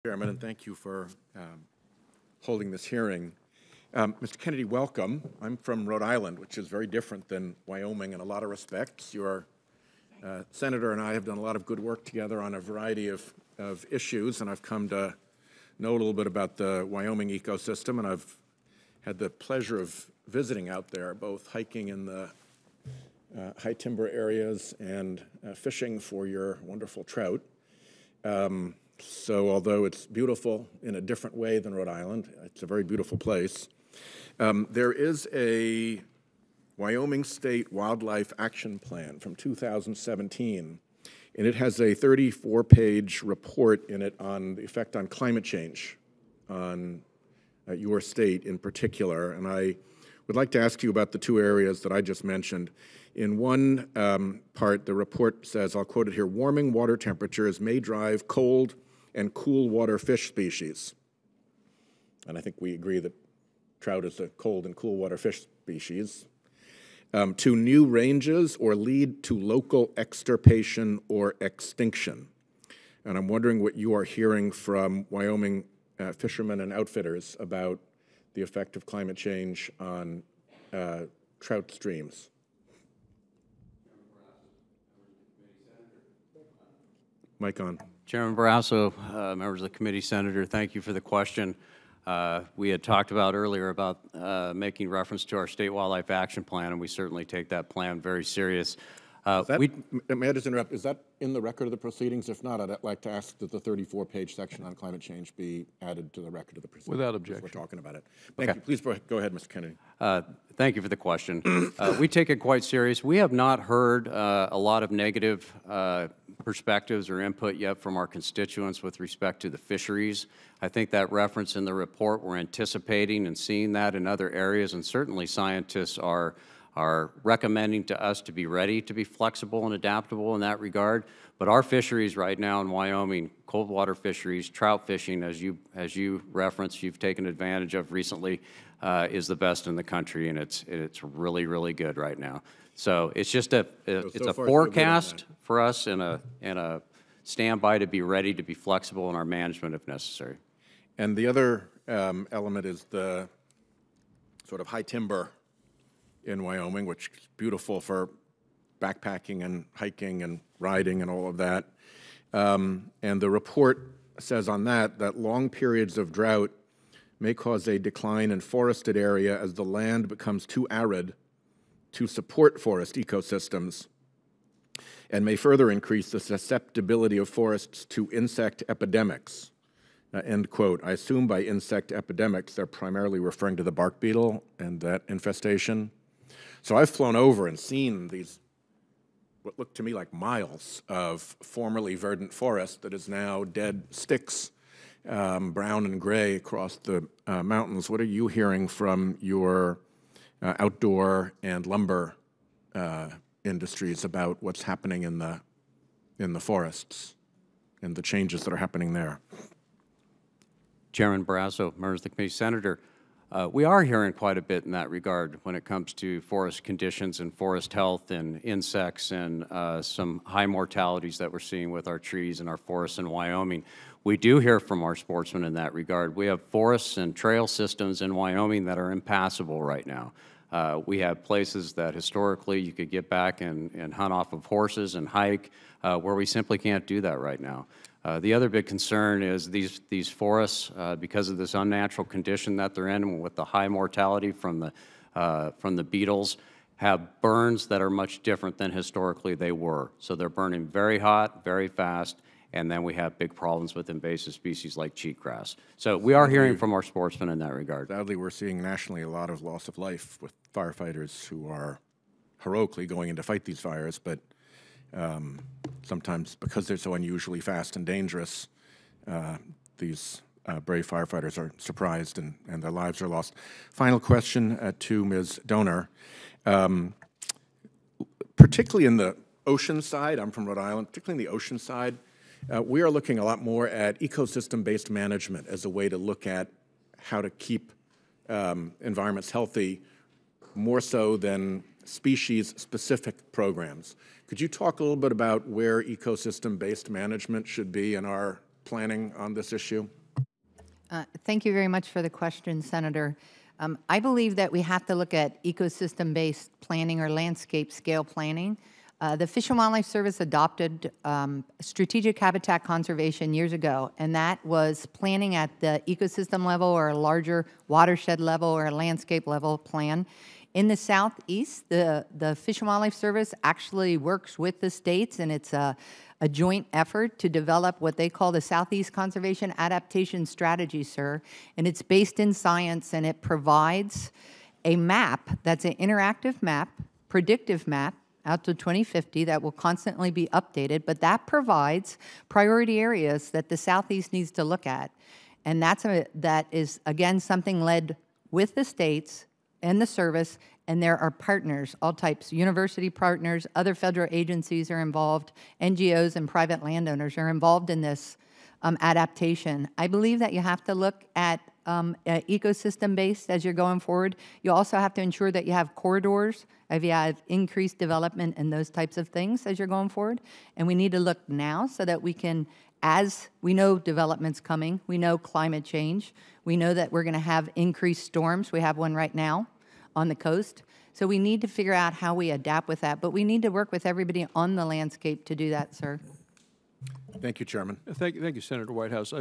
Chairman, and thank you for holding this hearing. Mr. Kennedy, welcome. I'm from Rhode Island, which is very different than Wyoming in a lot of respects. Your senator and I have done a lot of good work together on a variety of issues, and I've come to know a little bit about the Wyoming ecosystem, and I've had the pleasure of visiting out there, both hiking in the high timber areas and fishing for your wonderful trout. So although it's beautiful in a different way than Rhode Island, it's a very beautiful place. There is a Wyoming State Wildlife Action Plan from 2017, and it has a 34-page report in it on the effect on climate change on your state in particular. And I would like to ask you about the two areas that I just mentioned. In one part, the report says, I'll quote it here, warming water temperatures may drive cold and cool water fish species. And I think we agree that trout is a cold and cool water fish species. To new ranges or lead to local extirpation or extinction. And I'm wondering what you are hearing from Wyoming fishermen and outfitters about the effect of climate change on trout streams. Mic on. Chairman Barrasso, members of the committee, Senator, thank you for the question. We had talked about earlier about making reference to our State Wildlife Action Plan, and we certainly take that plan very serious. May I just interrupt? Is that in the record of the proceedings? If not, I'd like to ask that the 34-page section on climate change be added to the record of the proceedings. Without objection. We're talking about it. Thank you. Please go ahead, Mr. Kennedy. Thank you for the question. We take it quite serious. We have not heard a lot of negative perspectives or input yet from our constituents with respect to the fisheries. I think that reference in the report, we're anticipating and seeing that in other areas, and certainly scientists are recommending to us to be ready to be flexible and adaptable in that regard. But our fisheries right now in Wyoming, cold water fisheries, trout fishing, as you referenced, you've taken advantage of recently, is the best in the country, and it's really, really good right now. So it's just a forecast for us and a standby to be ready to be flexible in our management if necessary. And the other element is the sort of high timber in Wyoming, which is beautiful for backpacking and hiking and riding and all of that. And the report says on that long periods of drought may cause a decline in forested area as the land becomes too arid to support forest ecosystems and may further increase the susceptibility of forests to insect epidemics. End quote. I assume by insect epidemics, they're primarily referring to the bark beetle and that infestation. So I've flown over and seen these, what look to me like miles of formerly verdant forest that is now dead sticks, brown and gray across the mountains. What are you hearing from your outdoor and lumber industries about what's happening in the forests and the changes that are happening there? Chairman Barrasso, members of the committee, Senator, we are hearing quite a bit in that regard when it comes to forest conditions and forest health and insects and some high mortalities that we're seeing with our trees and our forests in Wyoming. We do hear from our sportsmen in that regard. We have forests and trail systems in Wyoming that are impassable right now. We have places that historically you could get back and hunt off of horses and hike where we simply can't do that right now. The other big concern is these forests, because of this unnatural condition that they're in with the high mortality from the beetles, have burns that are much different than historically they were. So they're burning very hot, very fast, and then we have big problems with invasive species like cheatgrass. So we are hearing from our sportsmen in that regard. Sadly, we're seeing nationally a lot of loss of life with firefighters who are heroically going in to fight these fires, but sometimes because they're so unusually fast and dangerous, these brave firefighters are surprised and their lives are lost. Final question to Ms. Donor. Particularly in the ocean side, I'm from Rhode Island, particularly in the ocean side, we are looking a lot more at ecosystem-based management as a way to look at how to keep environments healthy, more so than species-specific programs. Could you talk a little bit about where ecosystem-based management should be in our planning on this issue? Thank you very much for the question, Senator. I believe that we have to look at ecosystem-based planning or landscape scale planning. The Fish and Wildlife Service adopted strategic habitat conservation years ago, and that was planning at the ecosystem level or a larger watershed level or a landscape level plan. In the Southeast, the Fish and Wildlife Service actually works with the states, and it's a joint effort to develop what they call the Southeast Conservation Adaptation Strategy, sir. And it's based in science, and it provides a map that's an interactive map, predictive map, out to 2050 that will constantly be updated, but that provides priority areas that the Southeast needs to look at. And that is, again, something led with the states and the service, and there are partners, all types, university partners, other federal agencies are involved, NGOs and private landowners are involved in this adaptation. I believe that you have to look at ecosystem-based as you're going forward. You also have to ensure that you have corridors, if you have increased development and those types of things as you're going forward. And we need to look now so that we can, as we know development's coming, we know climate change, we know that we're going to have increased storms. We have one right now on the coast. So we need to figure out how we adapt with that. But we need to work with everybody on the landscape to do that, sir. Thank you, Chairman. Thank you, Senator Whitehouse.